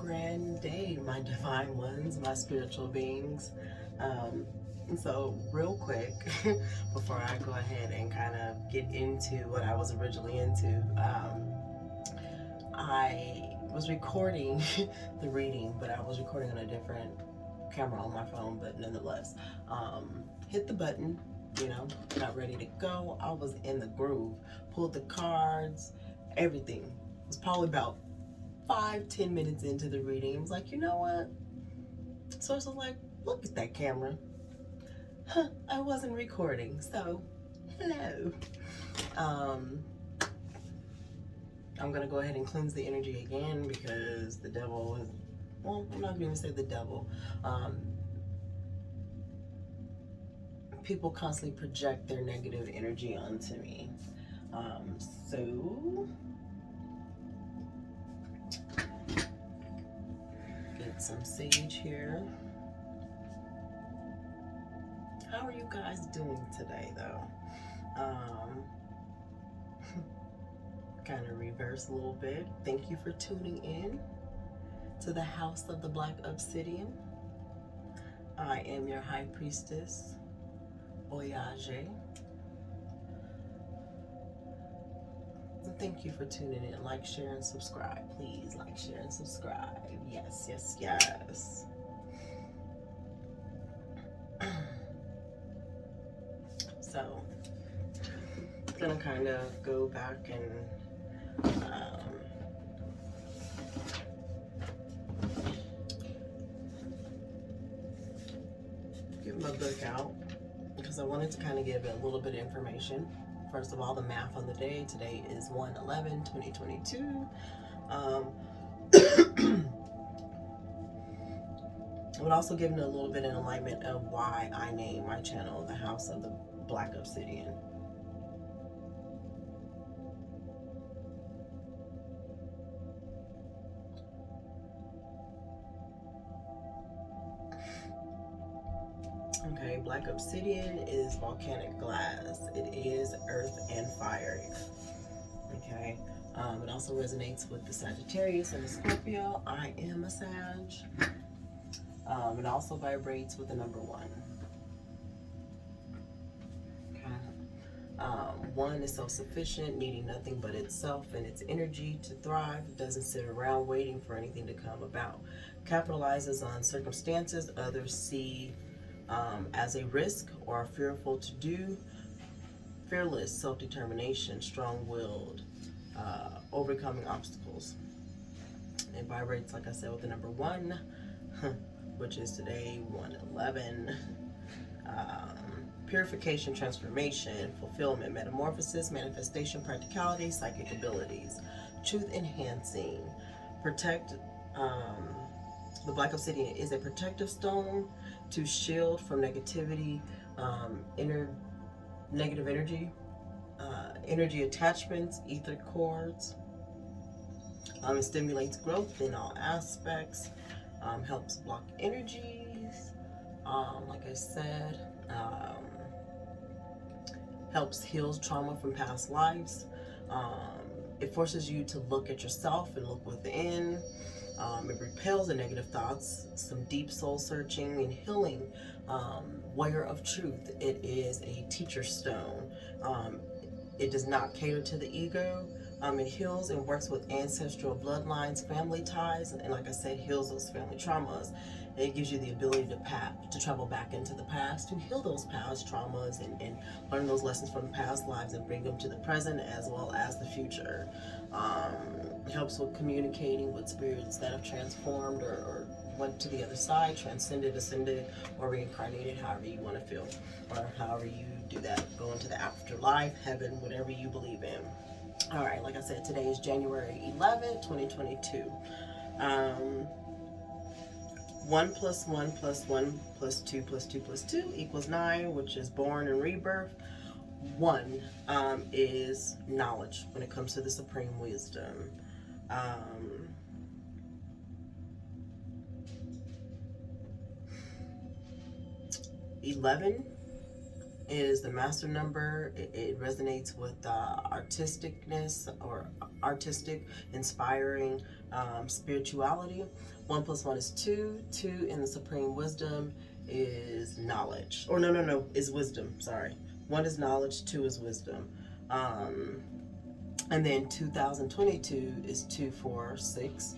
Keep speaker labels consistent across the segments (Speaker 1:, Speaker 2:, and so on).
Speaker 1: grand day, my divine ones, my spiritual beings. So real quick, before I go ahead and kind of get into what I was originally into, I was recording the reading, but I was recording on a different camera on my phone, but nonetheless, hit the button, got ready to go. I was in the groove, pulled the cards, everything. It was probably about 5-10 minutes into the reading. I was like, you know what? Source was like, look at that camera. Huh, I wasn't recording, so hello. I'm gonna go ahead and cleanse the energy again because the devil is, well, I'm not gonna say the devil. People constantly project their negative energy onto me. So get some sage here. How are you guys doing today, though? Kind of reverse a little bit. Thank you for tuning in to the House of the Black Obsidian. I am your High Priestess, Hygh. And thank you for tuning in. Like, share, and subscribe. Please like, share, and subscribe. Yes, yes, yes. So, I'm gonna kind of go back and get my book out because I wanted to kind of give it a little bit of information. First of all, the math on the day. Today is 1/11/2022. I would also give it a little bit of alignment of why I named my channel the House of the Black Obsidian. Okay, Black Obsidian is volcanic glass. It is earth and fire. Okay, it also resonates with the Sagittarius and the Scorpio. I am a Sag. It also vibrates with the number 1. Okay. 1 is self-sufficient, needing nothing but itself and its energy to thrive. It doesn't sit around waiting for anything to come about. Capitalizes on circumstances others see as a risk or are fearful to do. Fearless, self-determination, strong-willed, overcoming obstacles. It vibrates, like I said, with the number 1, which is today 1/11. Purification, transformation, fulfillment, metamorphosis, manifestation, practicality, psychic abilities, truth enhancing, protect. The Black Obsidian is a protective stone to shield from negativity, negative energy, energy attachments, ether cords. It stimulates growth in all aspects, helps block energies, like I said, helps heal trauma from past lives. It forces you to look at yourself and look within. It repels the negative thoughts, some deep soul searching and healing. Warrior of truth. It is a teacher stone. It does not cater to the ego. It heals and works with ancestral bloodlines, family ties, and like I said, heals those family traumas. It gives you the ability to travel back into the past to heal those past traumas and learn those lessons from past lives and bring them to the present as well as the future. It helps with communicating with spirits that have transformed or went to the other side, transcended, ascended, or reincarnated, however you want to feel, or however you do that. Go into the afterlife, heaven, whatever you believe in. All right, like I said, today is January 11th, 2022. 1 + 1 + 1 + 2 + 2 + 2 equals 9, which is born and rebirth. 1 is knowledge when it comes to the supreme wisdom. 11 is the master number. It resonates with artisticness or artistic, inspiring spirituality. 1 plus 1 is 2. 2 in the supreme wisdom is knowledge. Or no, is wisdom. Sorry. 1 is knowledge, 2 is wisdom. And then 2022 is 2, 4, 6.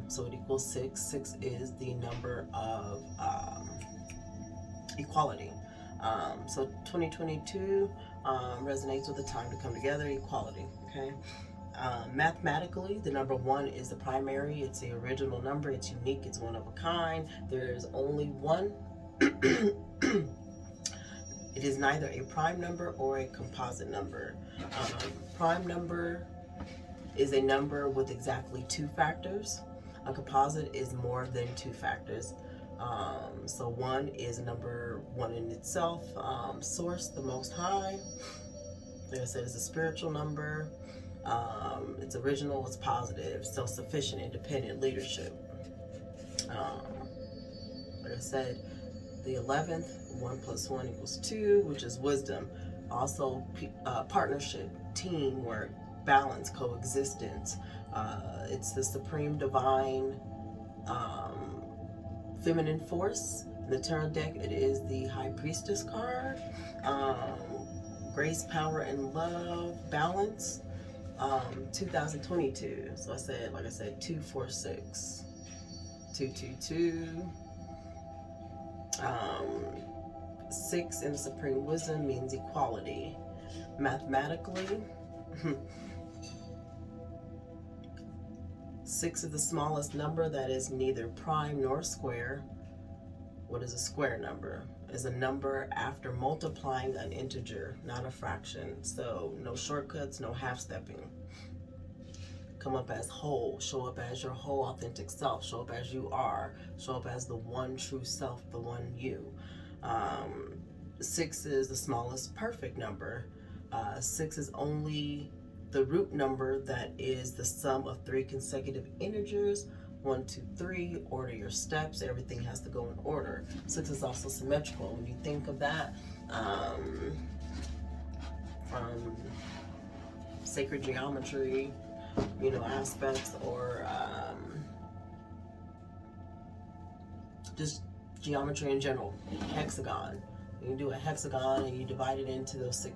Speaker 1: So it equals 6. 6 is the number of equality. So 2022 resonates with the time to come together, equality. Okay. Mathematically, the number 1 is the primary. It's the original number. It's unique. It's one of a kind. There's only one. It is neither a prime number or a composite number. Prime number is a number with exactly 2 factors. A composite is more than 2 factors. So 1 is number 1 in itself. Source, the Most High. Like I said, it's a spiritual number. It's original, it's positive, self-sufficient, independent leadership. Like I said, the 11th, 1 plus 1 equals 2, which is wisdom. Also, partnership, teamwork, balance, coexistence. It's the supreme divine feminine force. In the tarot deck, it is the High Priestess card. Grace, power, and love, balance. 2022. So like I said, 2, 4, 6. 2, 2, 2. 6 in the supreme wisdom means equality. Mathematically, 6 is the smallest number that is neither prime nor square. What is a square number? Is a number after multiplying an integer, not a fraction. So no shortcuts, no half-stepping. Come up as whole, show up as your whole authentic self, show up as you are, show up as the one true self, the one you. 6 is the smallest perfect number. 6 is only the root number that is the sum of 3 consecutive integers. 1, 2, 3, order your steps. Everything has to go in order. 6 is also symmetrical. When you think of that, from sacred geometry, aspects, or just geometry in general, hexagon. You can do a hexagon and you divide it into those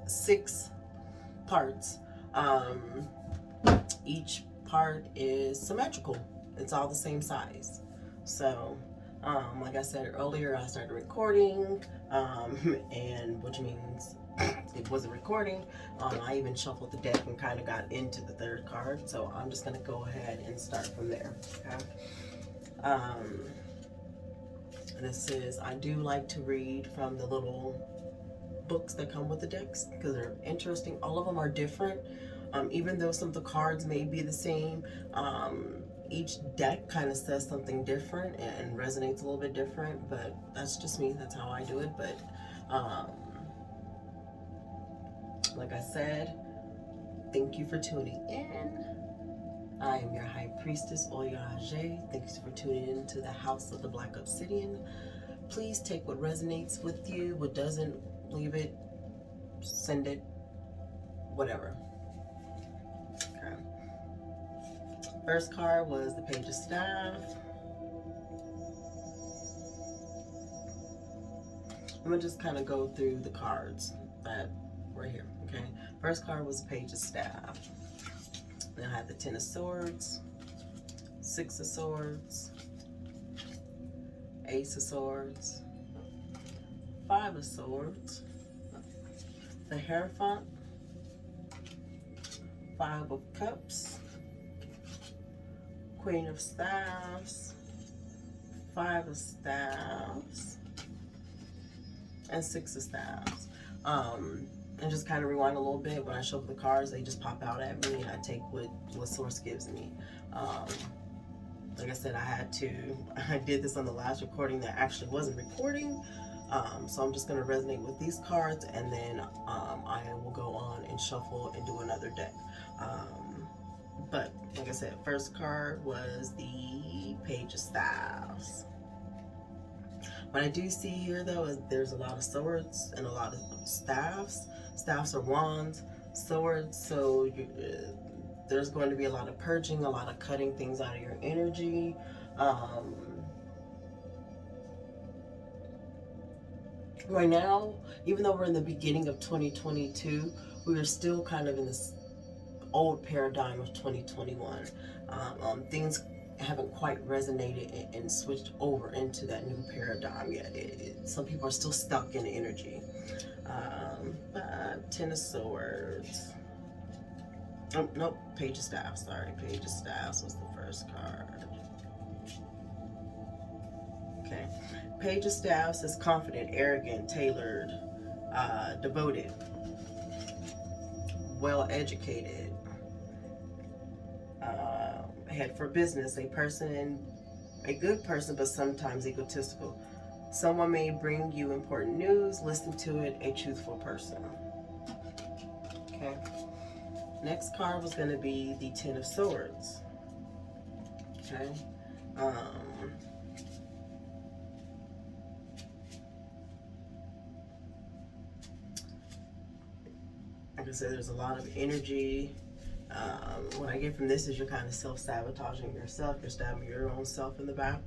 Speaker 1: six parts. Each part is symmetrical. It's all the same size. So, like I said earlier, I started recording, and which means it wasn't recording. I even shuffled the deck and kind of got into the 3rd card. So I'm just going to go ahead and start from there. Okay. This is, I do like to read from the little books that come with the decks because they're interesting. All of them are different. Even though some of the cards may be the same, each deck kind of says something different and resonates a little bit different, but that's just me. That's how I do it. But like I said, thank you for tuning in. I am your High Priestess, Hygh. Thanks for tuning in to the House of the Black Obsidian. Please take what resonates with you. What doesn't, leave it, send it, whatever. Okay. First card was the Page of Staff. I'm going to just kind of go through the cards that were here, okay? First card was the Page of Staff. Then I had the 10 of Swords, 6 of Swords, Ace of Swords, 5 of Swords, the Hierophant, 5 of Cups, Queen of Staffs, 5 of Staffs, and 6 of Staffs. And just kind of rewind a little bit. When I show up the cards, they just pop out at me, and I take what source gives me. Like I said, I did this on the last recording that actually wasn't recording. So I'm just going to resonate with these cards, and then I will go on and shuffle and do another deck. But like I said, first card was the Page of Staffs. What I do see here, though, is there's a lot of swords and a lot of staffs. Staffs are wands, swords. So there's going to be a lot of purging, a lot of cutting things out of your energy. Right now, even though we're in the beginning of 2022, we are still kind of in this old paradigm of 2021. Things haven't quite resonated and switched over into that new paradigm yet. Some people are still stuck in the energy. Ten of Swords. Oh, nope, Page of Staffs. Sorry, Page of Staffs was the first card. Okay. Page of Staffs is confident, arrogant, tailored, devoted, well-educated, head for business, a good person, but sometimes egotistical. Someone may bring you important news, listen to it, a truthful person. Okay. Next card was going to be the Ten of Swords. Okay. Like I said, there's a lot of energy. What I get from this is you're kind of self-sabotaging yourself. You're stabbing your own self in the back.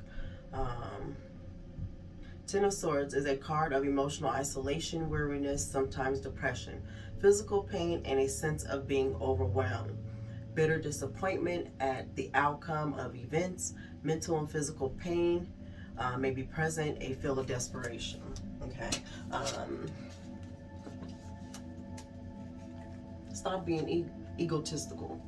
Speaker 1: Ten of Swords is a card of emotional isolation, weariness, sometimes depression, physical pain, and a sense of being overwhelmed. Bitter disappointment at the outcome of events, mental and physical pain may be present, a feel of desperation. Okay. Stop being egotistical.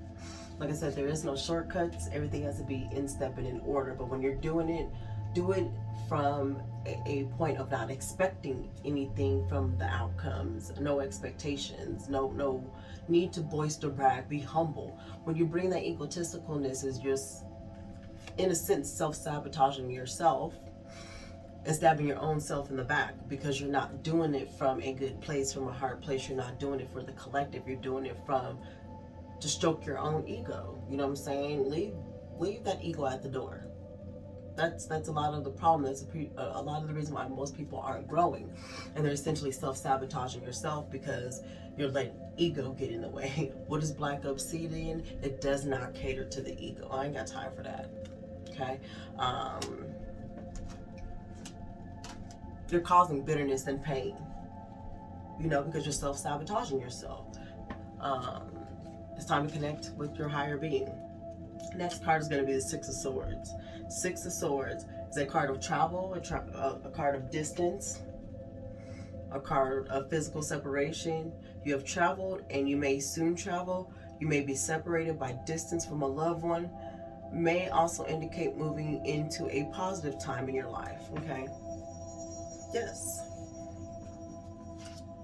Speaker 1: Like I said, there is no shortcuts. Everything has to be in step and in order. But when you're doing it, do it from a point of not expecting anything from the outcomes. No expectations. No need to boister brag. Be humble. When you bring that egotisticalness, is just, in a sense, self-sabotaging yourself and stabbing your own self in the back, because you're not doing it from a good place, from a heart place. You're not doing it for the collective. You're doing it to stroke your own ego. You know what I'm saying? Leave that ego at the door. That's a lot of the problem. That's a lot of the reason why most people aren't growing, and they're essentially self-sabotaging yourself because you're letting ego get in the way. What is black obsidian? It does not cater to the ego. I ain't got time for that. Okay. You're causing bitterness and pain, because you're self-sabotaging yourself. It's time to connect with your higher being. Next card is going to be the Six of Swords. Six of Swords is a card of travel, a card of distance, a card of physical separation. You have traveled and you may soon travel. You may be separated by distance from a loved one. May also indicate moving into a positive time in your life. Okay. Yes.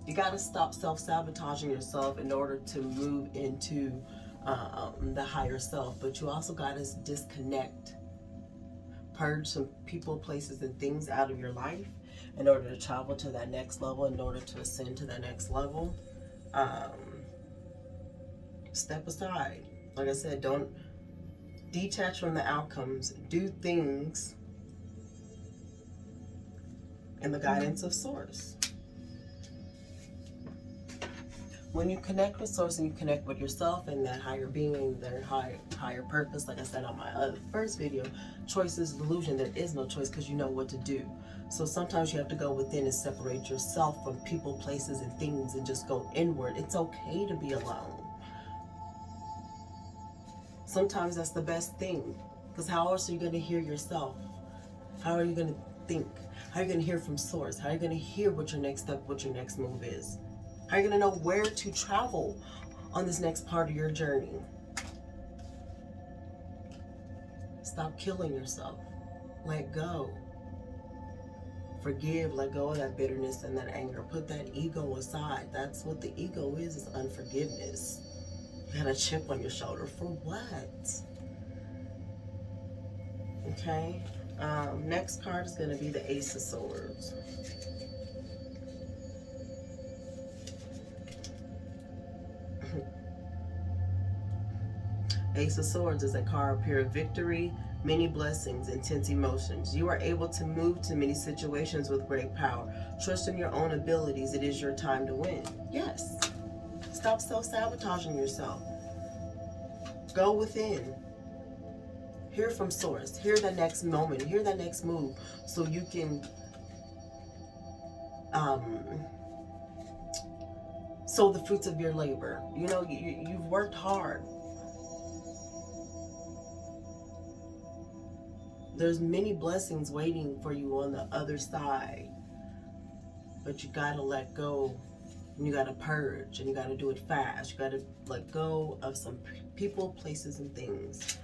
Speaker 1: You got to stop self-sabotaging yourself in order to move into the higher self. But you also got to disconnect, purge some people, places, and things out of your life in order to travel to that next level, in order to ascend to that next level. Step aside. Like I said, don't detach from the outcomes. Do things in the guidance of Source. When you connect with Source and you connect with yourself and that higher being, their higher purpose, like I said on my first video, choice is illusion. There is no choice because you know what to do. So sometimes you have to go within and separate yourself from people, places, and things and just go inward. It's okay to be alone. Sometimes that's the best thing, because how else are you going to hear yourself? How are you going to think? How are you going to hear from Source? How are you going to hear what your next step, what your next move is? How are you going to know where to travel on this next part of your journey? Stop killing yourself. Let go. Forgive, let go of that bitterness and that anger. Put that ego aside. That's what the ego is unforgiveness. You got a chip on your shoulder. For what? Okay. Next card is going to be the Ace of Swords. Ace of Swords is a card of pure victory, many blessings, intense emotions. You are able to move to many situations with great power. Trust in your own abilities. It is your time to win. Yes. Stop self-sabotaging yourself. Go within. Hear from source. Hear the next moment. Hear the next move. So you can sow the fruits of your labor. You know, you've worked hard. There's many blessings waiting for you on the other side. But you gotta let go. And you gotta purge. And you gotta do it fast. You gotta let go of some people, places, and things.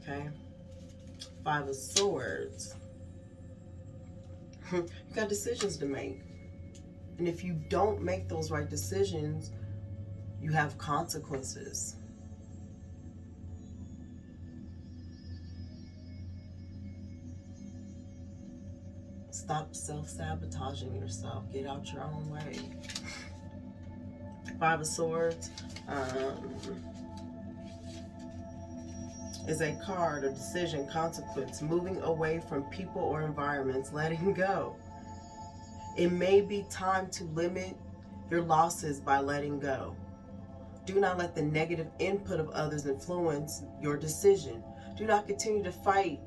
Speaker 1: Okay? Five of Swords. You got decisions to make. And if you don't make those right decisions, you have consequences. Stop self-sabotaging yourself. Get out your own way. Five of Swords is a card of decision, consequence, moving away from people or environments, letting go. It may be time to limit your losses by letting go. Do not let the negative input of others influence your decision. Do not continue to fight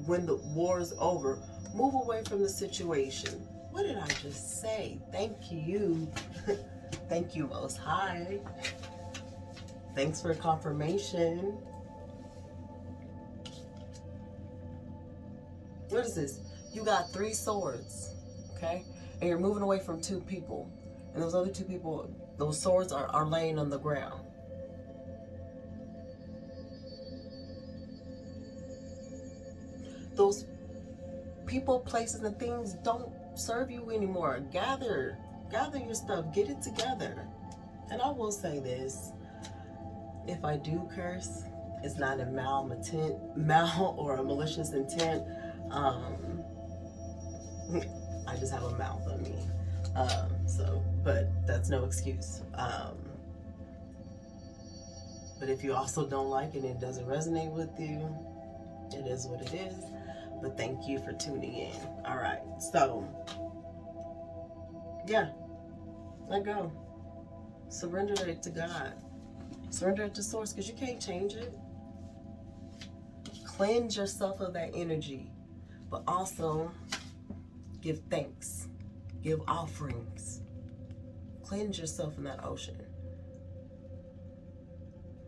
Speaker 1: when the war is over. Move away from the situation. What did I just say? Thank you. Thank you, Most High. Thanks for confirmation. What is this? You got 3 swords, okay? And you're moving away from 2 people. And those other 2 people, those swords are laying on the ground. Those people, places, and things don't serve you anymore. Gather your stuff. Get it together. And I will say this. If I do curse, it's not a mal or a malicious intent. I just have a mouth on me. But that's no excuse. But if you also don't like it and it doesn't resonate with you, it is what it is. But thank you for tuning in. All right. So, yeah. Let go. Surrender it to God. Surrender it to Source, because you can't change it. Cleanse yourself of that energy. But also, give thanks. Give offerings. Cleanse yourself in that ocean.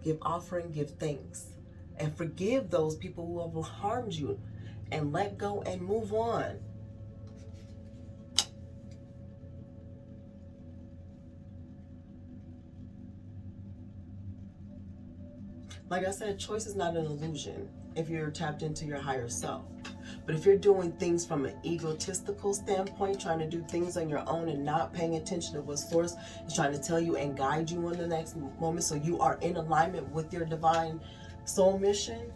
Speaker 1: Give offering, give thanks. And forgive those people who have harmed you. And let go and move on. Like I said, choice is not an illusion if you're tapped into your higher self. But if you're doing things from an egotistical standpoint, trying to do things on your own and not paying attention to what Source is trying to tell you and guide you in the next moment, so you are in alignment with your divine soul mission,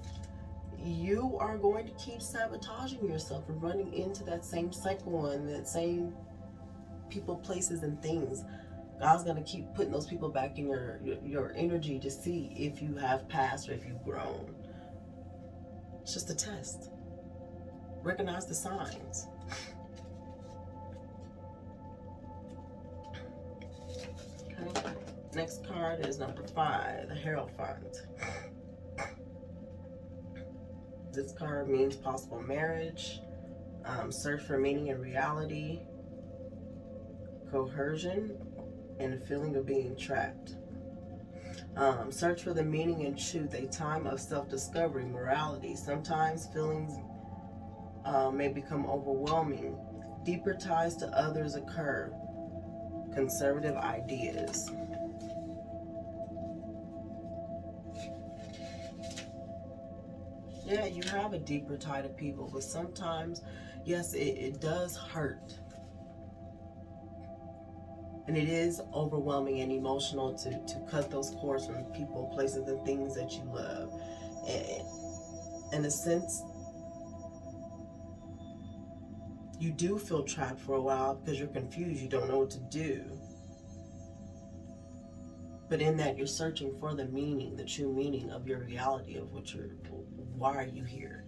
Speaker 1: you are going to keep sabotaging yourself and running into that same cycle and that same people, places, and things. God's going to keep putting those people back in your energy to see if you have passed or if you've grown. It's just a test. Recognize the signs. Okay. Next card is number 5, the Hierophant. This card means possible marriage, search for meaning and reality, coercion, and a feeling of being trapped. Search for the meaning and truth, a time of self-discovery, morality. Sometimes feelings may become overwhelming. Deeper ties to others occur. Conservative ideas. Yeah, you have a deeper tie to people, but sometimes, yes, it does hurt. And it is overwhelming and emotional to cut those cords from people, places, and things that you love. And in a sense, you do feel trapped for a while because you're confused. You don't know what to do. But in that, you're searching for the meaning, the true meaning of your reality, of what you're, why are you here?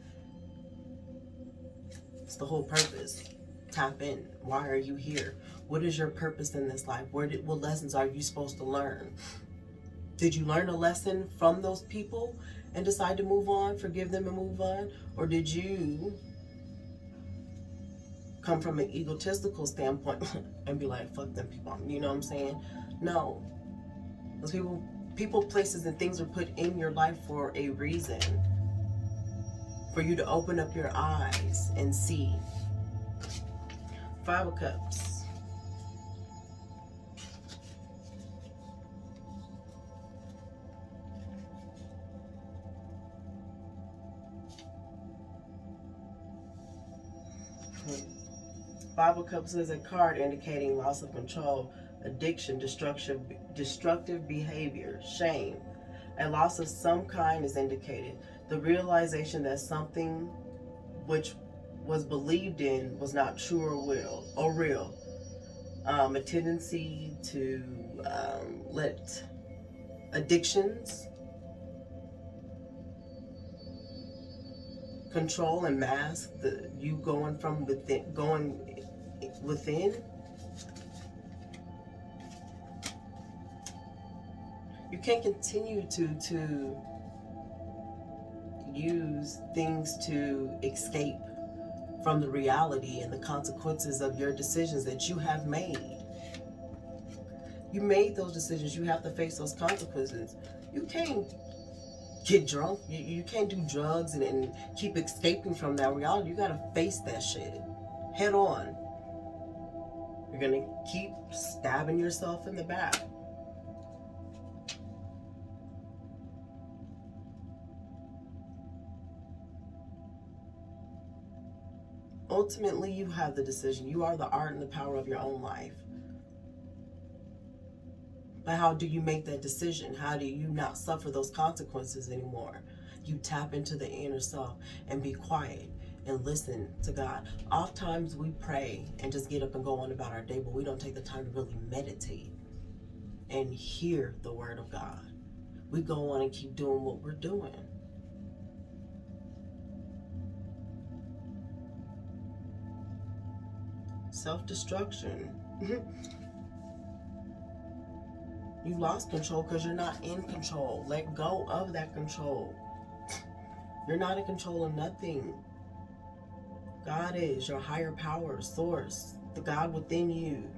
Speaker 1: It's the whole purpose. Tap in. Why are you here? What is your purpose in this life? What lessons are you supposed to learn? Did you learn a lesson from those people and decide to move on, forgive them and move on? Or did you come from an egotistical standpoint and be like, fuck them people, you know what I'm saying? No. Those people, places, and things are put in your life for a reason. For you to open up your eyes and see. 5 of Cups. Five of Cups is a card indicating loss of control, addiction, destructive behavior, shame. A loss of some kind is indicated. The realization that something which was believed in was not true or real. A tendency to let addictions control and mask you going within. You can't continue to use things to escape from the reality and the consequences of your decisions that you have made. You made those decisions. You have to face those consequences. You can't get drunk. You can't do drugs and keep escaping from that reality. You got to face that shit head on. You're going to keep stabbing yourself in the back. Ultimately, you have the decision. You are the art and the power of your own life. But how do you make that decision? How do you not suffer those consequences anymore? You tap into the inner self and be quiet and listen to God. Oftentimes we pray and just get up and go on about our day, but we don't take the time to really meditate and hear the word of God. We go on and keep doing what we're doing. Self-destruction. You lost control because you're not in control. Let go of that control. You're not in control of nothing. God is your higher power, source, the God within you.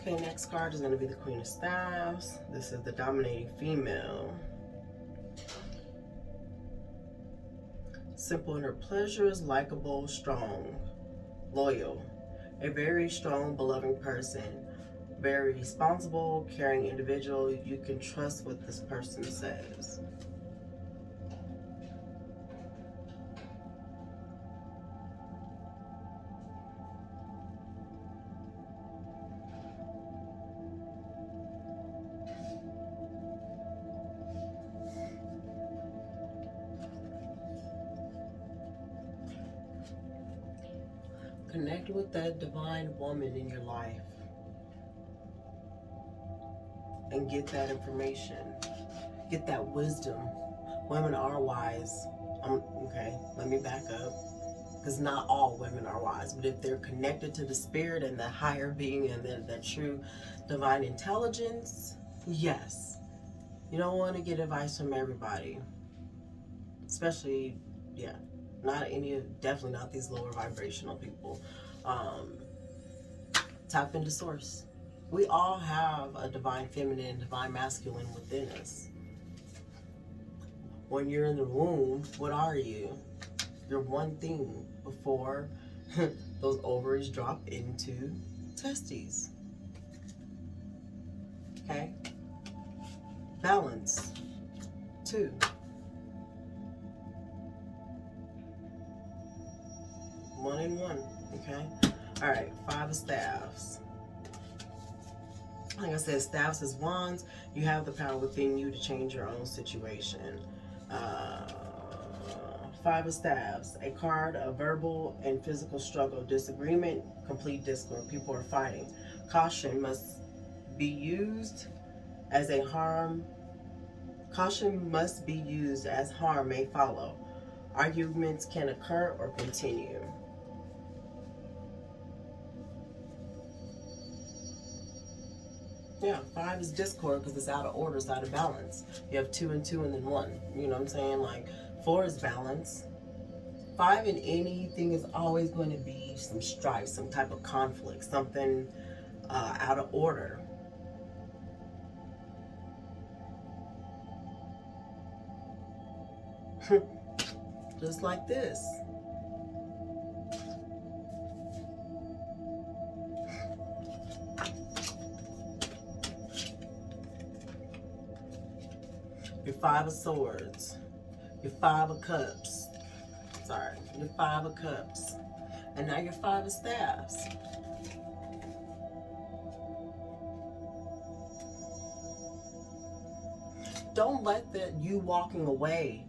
Speaker 1: Okay, next card is going to be the Queen of Staffs. This is the dominating female. Simple in her pleasures, likable, strong, loyal. A very strong, beloved person. Very responsible, caring individual. You can trust what this person says. Connect with that divine woman in your life and get that information. Get that wisdom. Women are wise. Okay, let me back up. Because not all women are wise. But if they're connected to the spirit and the higher being and the true divine intelligence, yes. You don't want to get advice from everybody. Especially, yeah. Definitely not these lower vibrational people. Tap into source. We all have a divine feminine and divine masculine within us. When you're in the womb, what are you? You're one thing before those ovaries drop into testes. Okay? Balance. 2. One and one. Okay? Alright, 5 of Staffs. Like I said, staffs is wands. You have the power within you to change your own situation. Uh, Five of staffs, a card of verbal and physical struggle, disagreement, complete discord. People are fighting. Caution must be used as a harm. Caution must be used as harm may follow. Arguments can occur or continue. Yeah, 5 is discord because it's out of order, it's out of balance. You have 2 and 2 and then 1. You know what I'm saying? Like 4 is balance. 5 in anything is always going to be some strife, some type of conflict, something out of order. Just like this. Your 5 of swords. Your 5 of cups. Sorry, your 5 of cups. And now your 5 of staffs. Don't let that you walking away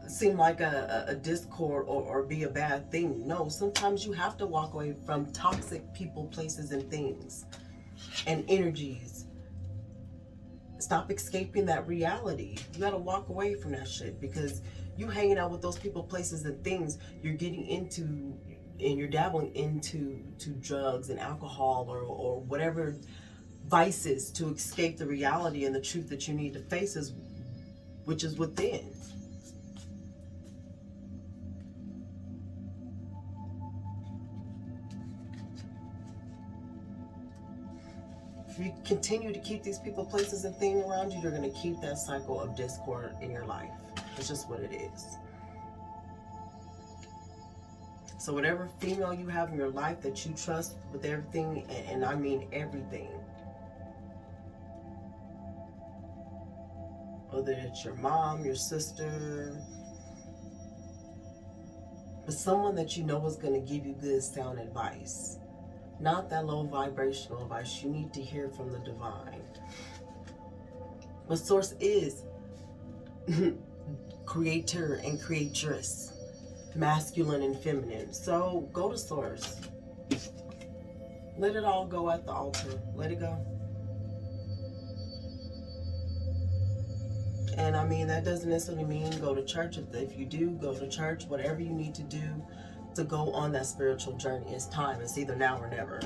Speaker 1: seem like a discord or be a bad thing. No, sometimes you have to walk away from toxic people, places, and things and energies. Stop escaping that reality. You gotta walk away from that shit, because you hanging out with those people, places, and things, you're getting into and you're dabbling into drugs and alcohol or whatever vices to escape the reality and the truth that you need to face, which is within. If you continue to keep these people, places, and things around you, you're going to keep that cycle of discord in your life. It's just what it is. So whatever female you have in your life that you trust with everything, and I mean everything, whether it's your mom, your sister, but someone that you know is going to give you good sound advice. Not that low vibrational advice. You need to hear from the divine. But source is creator and creatress, masculine and feminine. So go to source. Let it all go at the altar. Let it go. And I mean, that doesn't necessarily mean go to church. If you do, go to church. Whatever you need to do to go on that spiritual journey. It's time. It's either now or never.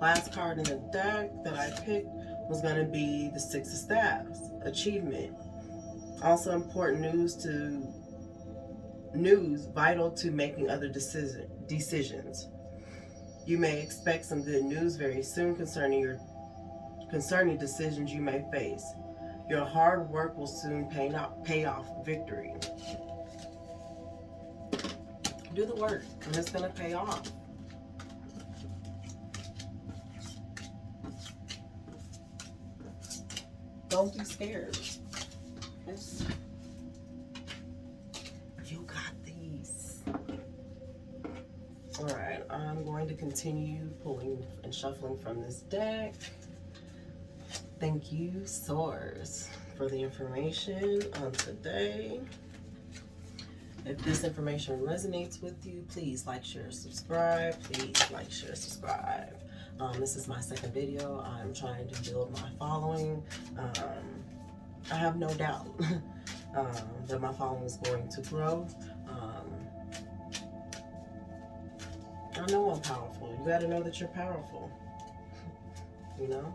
Speaker 1: Last card in the deck that I picked was going to be the 6 of Staffs. Achievement. Also important news vital to making other decisions. You may expect some good news very soon concerning decisions you may face. Your hard work will soon pay off. Victory. Do the work and it's going to pay off. Don't be scared. You got these. Alright, I'm going to continue pulling and shuffling from this deck. Thank you, Source, for the information on today. If this information resonates with you, please like, share, subscribe. Please like, share, subscribe. This is my second video. I'm trying to build my following. I have no doubt that my following is going to grow. I know I'm powerful. You got to know that you're powerful. You know?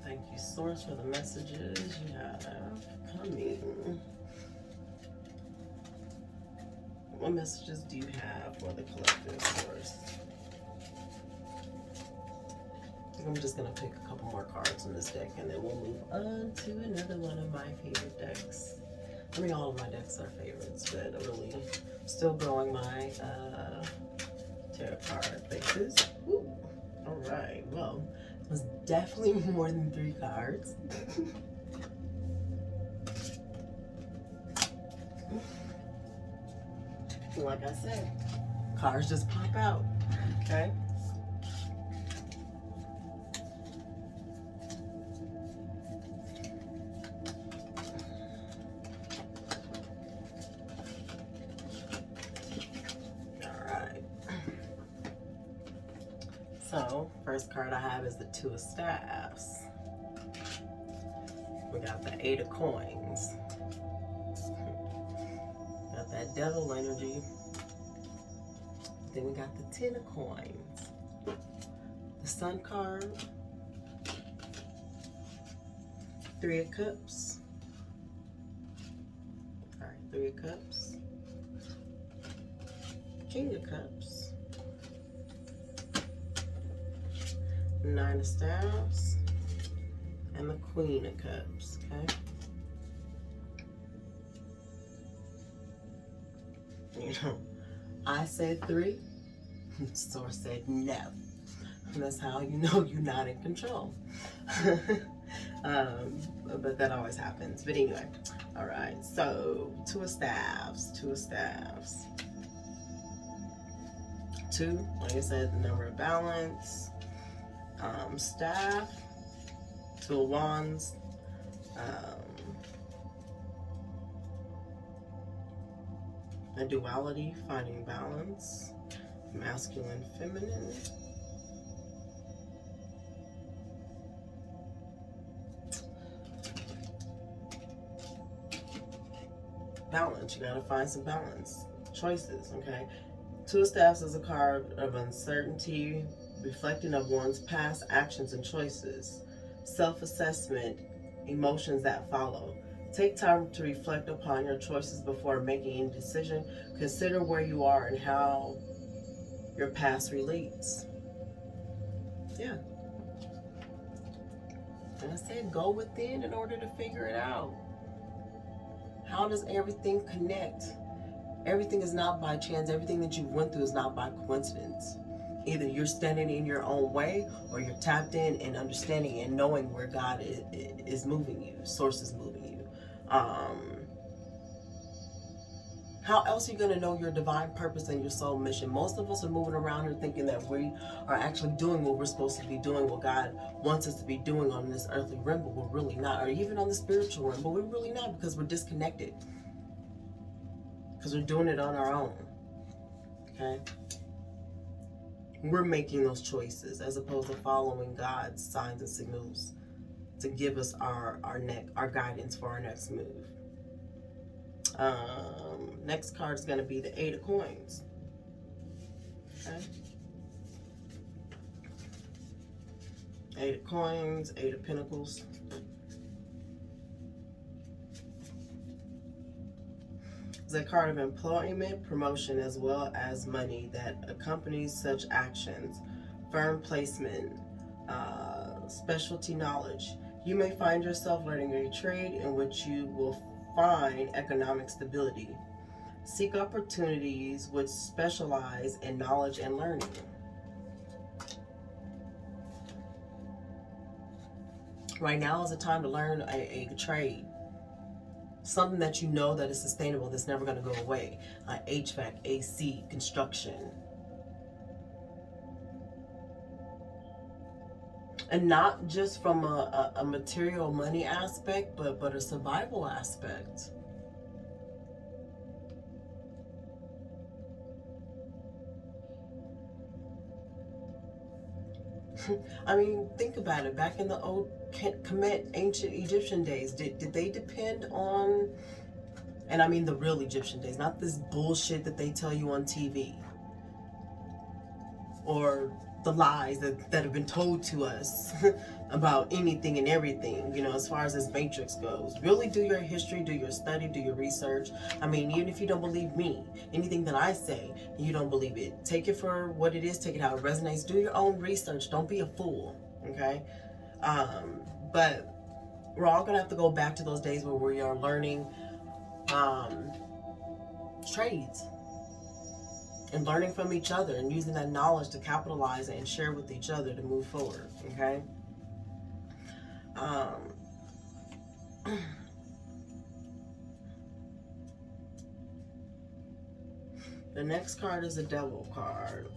Speaker 1: Thank you, Source, for the messages you have coming. What messages do you have for the collective, Source? I'm just going to pick a couple more cards in this deck, and then we'll move on to another one of my favorite decks. I mean, all of my decks are favorites, but I'm really still growing my tarot card bases. All right, well, it was definitely more than 3 cards. Like I said, cards just pop out. Okay. So, first card I have is the Two of Staffs. We got the Eight of Coins. Got that Devil energy. Then we got the Ten of Coins. The Sun card. Three of Cups. Alright, Three of Cups. King of Cups. Nine of Staffs, and the Queen of Cups, okay? You know, I said 3, Source said no. And that's how you know you're not in control. But that always happens. But anyway, all right, so Two of Staffs, Two of Staffs. 2, like I said, the number of balance. Staff, Two of Wands, a duality, finding balance, masculine, feminine, balance. You gotta find some balance, choices, okay? Two of Staffs is a card of uncertainty, reflecting of one's past actions and choices, self-assessment, emotions that follow. Take time to reflect upon your choices before making any decision. Consider where you are and how your past relates. Yeah. And I said, go within in order to figure it out. How does everything connect? Everything is not by chance. Everything that you went through is not by coincidence. Either you're standing in your own way, or you're tapped in and understanding and knowing where God is moving you, Source is moving you. How else are you going to know your divine purpose and your soul mission? Most of us are moving around here thinking that we are actually doing what we're supposed to be doing, what God wants us to be doing on this earthly realm, but we're really not. Or even on the spiritual realm, but we're really not, because we're disconnected. Because we're doing it on our own. Okay? We're making those choices as opposed to following God's signs and signals to give us our guidance for our next move. Next card is going to be the Eight of Coins. Okay. Eight of Coins, Eight of Pentacles. It's a card of employment, promotion, as well as money that accompanies such actions. Firm placement, specialty knowledge. You may find yourself learning a trade in which you will find economic stability. Seek opportunities which specialize in knowledge and learning. Right now is the time to learn a trade. Something that you know that is sustainable, that's never going to go away. HVAC, AC, construction. And not just from a material money aspect, but a survival aspect. I mean, think about it. Back in the old Kemet, ancient Egyptian days, did they depend on, and I mean the real Egyptian days, not this bullshit that they tell you on TV, or the lies that have been told to us about anything and everything, you know, as far as this matrix goes. Really do your history, do your study, do your research. I mean, even if you don't believe me, anything that I say, and you don't believe it, take it for what it is, take it how it resonates, do your own research, don't be a fool, okay? But we're all gonna have to go back to those days where we are learning trades and learning from each other and using that knowledge to capitalize and share with each other to move forward, okay? The next card is a Devil card.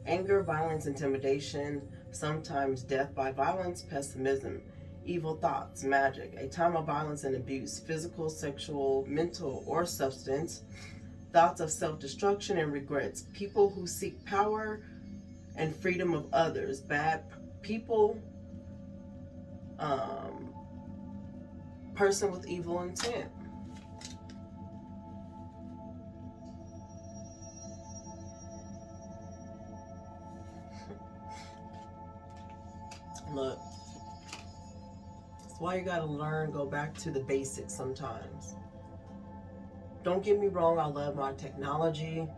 Speaker 1: Anger, violence, intimidation, sometimes death by violence, pessimism, evil thoughts, magic, a time of violence and abuse, physical, sexual, mental, or substance, thoughts of self-destruction and regrets, people who seek power and freedom of others, bad people, person with evil intent. Look, that's why you gotta learn, go back to the basics sometimes. Don't get me wrong, I love my technology,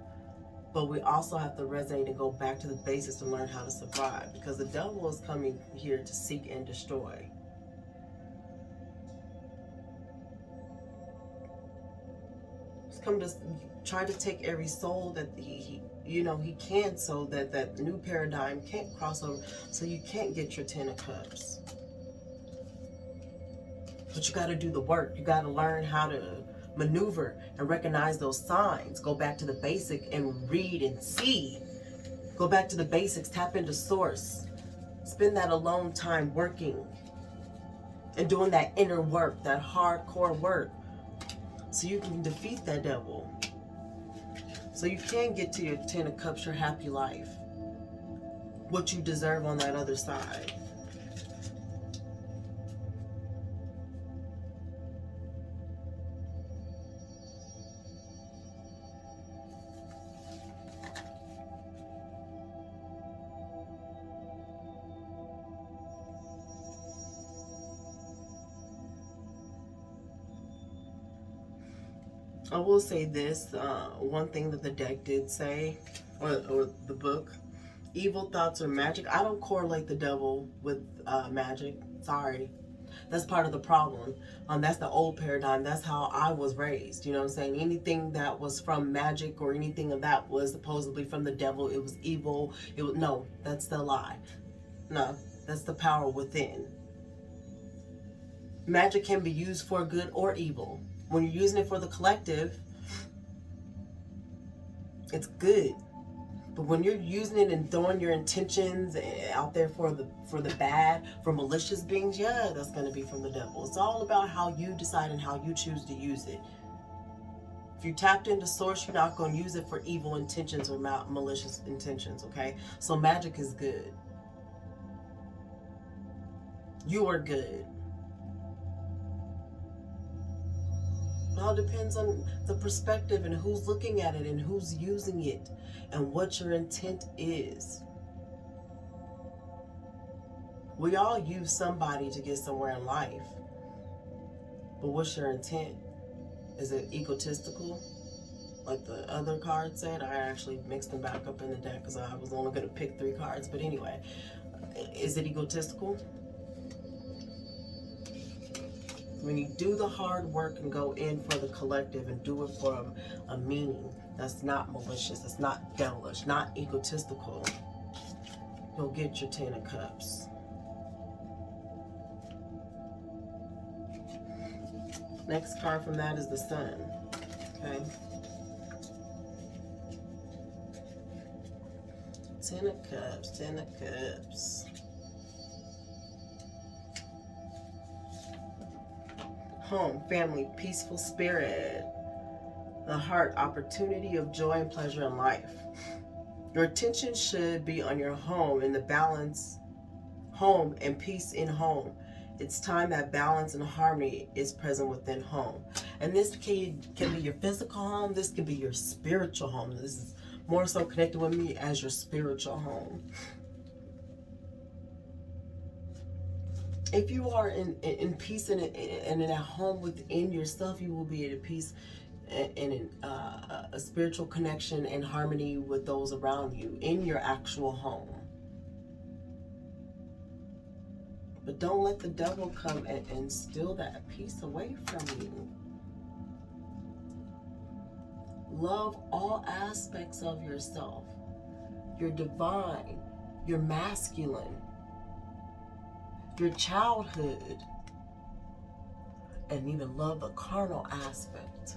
Speaker 1: but we also have to resonate and go back to the basics to learn how to survive, because the devil is coming here to seek and destroy. He's come to try to take every soul that he can, so that that new paradigm can't cross over, so you can't get your 10 of Cups. But you got to do the work. You got to learn how to maneuver and recognize those signs. Go back to the basic and read and see. Go back to the basics. Tap into source. Spend that alone time working and doing that inner work, that hardcore work, so you can defeat that devil. So you can get to your 10 of Cups, your happy life. What you deserve on that other side. I will say this, one thing that the deck did say, or the book, evil thoughts are magic. I don't correlate the devil with magic. Sorry. That's part of the problem. That's the old paradigm. That's how I was raised. You know what I'm saying? Anything that was from magic or anything of that was supposedly from the devil. It was evil. No, that's the lie. No, that's the power within. Magic can be used for good or evil. When you're using it for the collective, it's good. But when you're using it and throwing your intentions out there for the bad, for malicious beings, yeah, that's going to be from the devil. It's all about how you decide and how you choose to use it. If you tapped into source, you're not going to use it for evil intentions or malicious intentions, okay? So magic is good. You are good. It all depends on the perspective and who's looking at it and who's using it and what your intent is. We all use somebody to get somewhere in life. But what's your intent? Is it egotistical? Like the other card said? I actually mixed them back up in the deck because I was only going to pick 3 cards. But anyway, is it egotistical? When you do the hard work and go in for the collective and do it for a meaning that's not malicious, it's not devilish, not egotistical, you'll get your 10 of Cups. Next card from that is the Sun. Okay. 10 of Cups, 10 of Cups. Home, family, peaceful spirit. The heart, opportunity of joy and pleasure in life. Your attention should be on your home and the balance, home and peace in home. It's time that balance and harmony is present within home. And this can be your physical home. This can be your spiritual home. This is more so connected with me as your spiritual home. If you are in peace and in a home within yourself, you will be at peace and in a spiritual connection and harmony with those around you in your actual home. But don't let the devil come and steal that peace away from you. Love all aspects of yourself. Your divine, your masculine, your childhood, and even love the carnal aspect.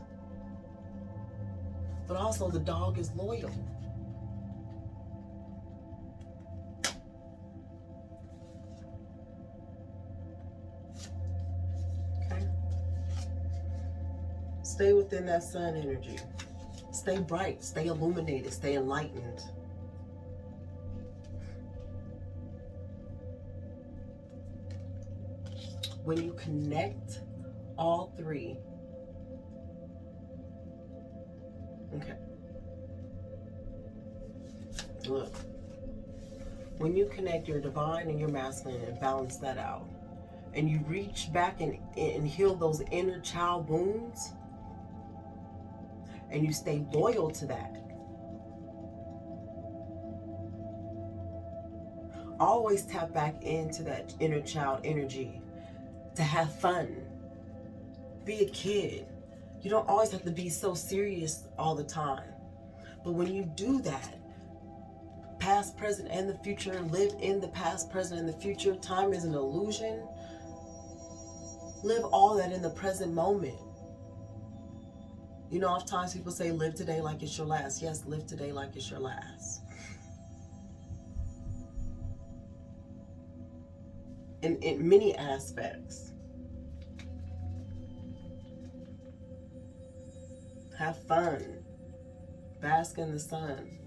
Speaker 1: but also the dog is loyal. Okay? Stay within that sun energy. Stay bright, stay illuminated, stay enlightened. When you connect all three, okay, look, when you connect your divine and your masculine and balance that out, and you reach back and heal those inner child wounds, and you stay loyal to that, always tap back into that inner child energy to have fun. Be a kid. You don't always have to be so serious all the time. But when you do that, past, present, and the future, live in the past, present, and the future. Time is an illusion. Live all that in the present moment. You know, oftentimes people say, live today like it's your last. Yes, live today like it's your last. In many aspects. Have fun. Bask in the sun.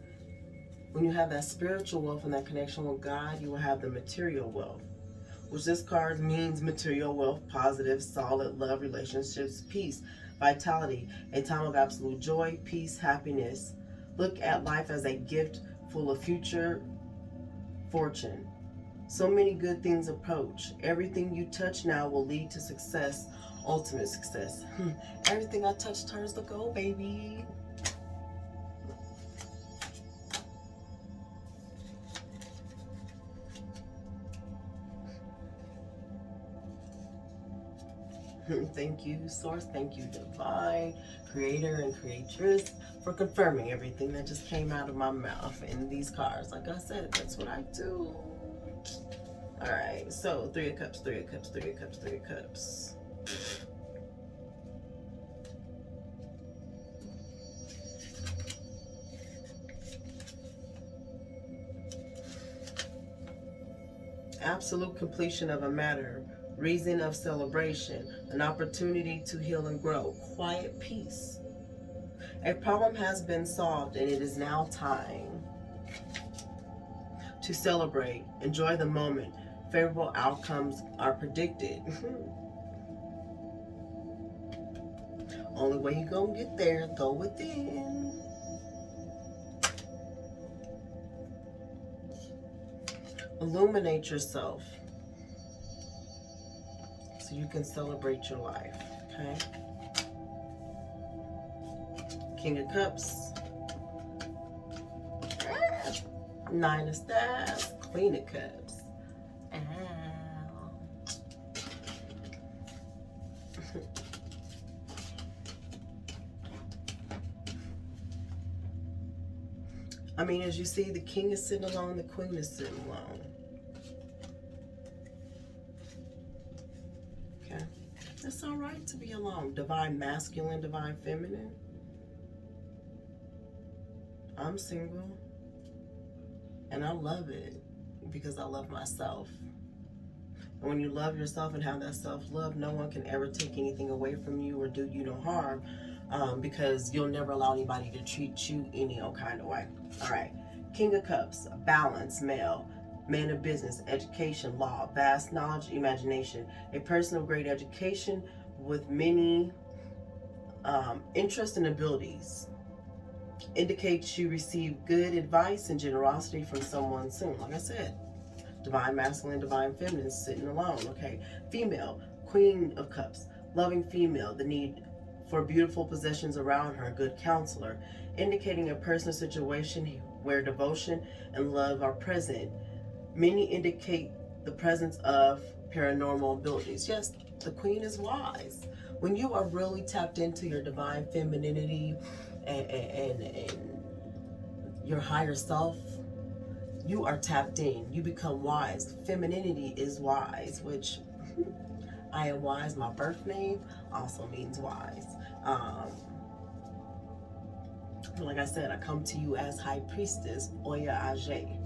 Speaker 1: When you have that spiritual wealth and that connection with God, you will have the material wealth, which this card means material wealth, positive, solid love, relationships, peace, vitality, a time of absolute joy, peace, happiness. Look at life as a gift full of future fortune. So many good things approach. Everything you touch now will lead to success, ultimate success. Everything I touch turns to gold, baby. Thank you, Source. Thank you, Divine, Creator, and Creatress, for confirming everything that just came out of my mouth in these cards. Like I said, that's what I do. All right, so 3 of Cups, 3 of Cups, 3 of Cups, 3 of Cups. Absolute completion of a matter. Reason of celebration, an opportunity to heal and grow, quiet peace. A problem has been solved and it is now time to celebrate. Enjoy the moment. Favorable outcomes are predicted. Only way you gonna get there, go within. Illuminate yourself so you can celebrate your life, okay? King of Cups, 9 of Staves, Queen of Cups. Ow. I mean, as you see, the King is sitting alone, the Queen is sitting alone. Okay, it's all right to be alone. Divine masculine, divine feminine. I'm single, and I love it because I love myself. And when you love yourself and have that self-love, no one can ever take anything away from you or do you no harm, because you'll never allow anybody to treat you any old kind of way. All right, King of Cups, balance, male, man of business, education, law, vast knowledge, imagination, a person of great education with many interests and abilities. Indicates you receive good advice and generosity from someone soon. Like I said, divine masculine, divine feminine, sitting alone. Okay, female, Queen of Cups, loving female, the need for beautiful possessions around her, good counselor, indicating a personal situation where devotion and love are present. Many indicate the presence of paranormal abilities. Yes, the Queen is wise. When you are really tapped into your divine femininity and your higher self, you are tapped in. You become wise. Femininity is wise, which I am wise. My birth name also means wise. Like I said, I come to you as High Priestess Oya Ajay.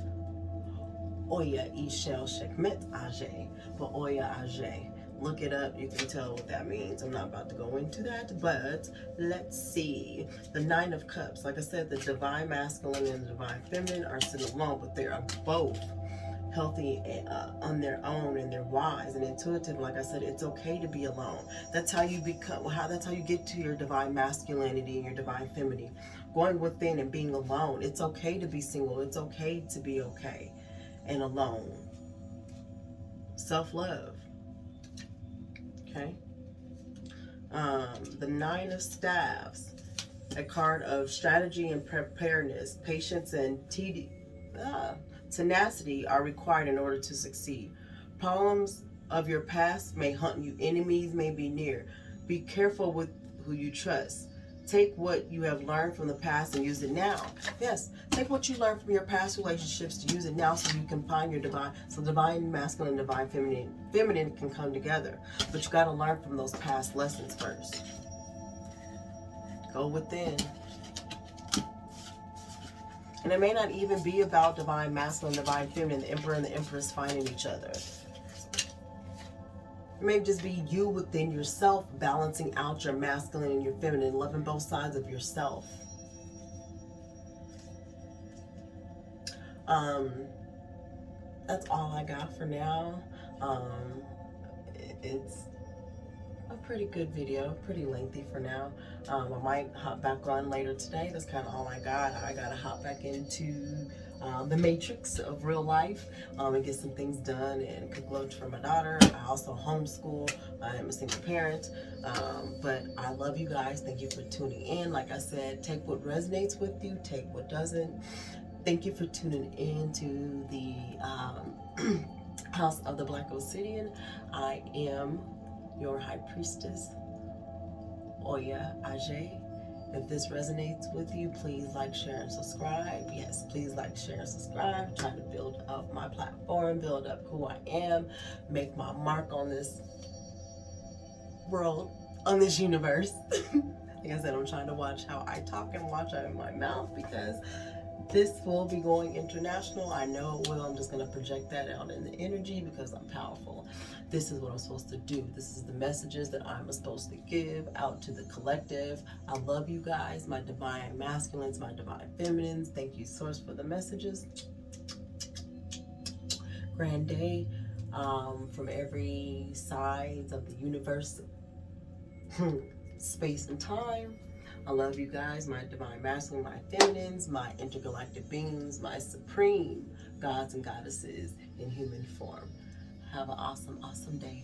Speaker 1: Oya Ishel Shekmet Ajay. But Oya Ajay. Look it up, you can tell what that means. I'm not about to go into that, but let's see. The Nine of Cups. Like I said, the divine masculine and the divine feminine are sitting alone, but they are both healthy on their own, and they're wise and intuitive. Like I said, it's okay to be alone. That's how you become, that's how you get to your divine masculinity and your divine femininity. Going within and being alone. It's okay to be single. It's okay to be okay and alone. Self-love. Okay. The Nine of Staves. A card of strategy and preparedness. Patience and tenacity are required in order to succeed. Problems of your past may hunt you. Enemies may be near. Be careful with who you trust. Take what you have learned from the past and use it now. Yes, take what you learned from your past relationships to use it now, so you can find your divine, so divine masculine and divine feminine can come together. But you got to learn from those past lessons first. Go within. And it may not even be about divine masculine, divine feminine, the emperor and the empress finding each other. It may just be you within yourself, balancing out your masculine and your feminine, loving both sides of yourself. That's all I got for now. It's a pretty good video, pretty lengthy for now. I might hop back on later today. That's kind of all I got. I got to hop back into the matrix of real life and get some things done and cook lunch for my daughter. I also homeschool. I am a single parent, but I love you guys. Thank you for tuning in. Like I said, take what resonates with you, take what doesn't. Thank you for tuning in to the House of the Black Obsidian. I am your High Priestess, Oya Ajay. If this resonates with you, please like, share, and subscribe. Yes, please like, share, and subscribe. I'm trying to build up my platform, build up who I am, make my mark on this world, on this universe. Like I said, I'm trying to watch how I talk and watch out of my mouth, because this will be going international. I know it will. I'm just going to project that out in the energy because I'm powerful. This is what I'm supposed to do. This is the messages that I'm supposed to give out to the collective. I love you guys, my divine masculines, my divine feminines. Thank you, Source, for the messages. Grand day from every side of the universe, space and time. I love you guys, my divine masculine, my feminines, my intergalactic beings, my supreme gods and goddesses in human form. Have an awesome, awesome day.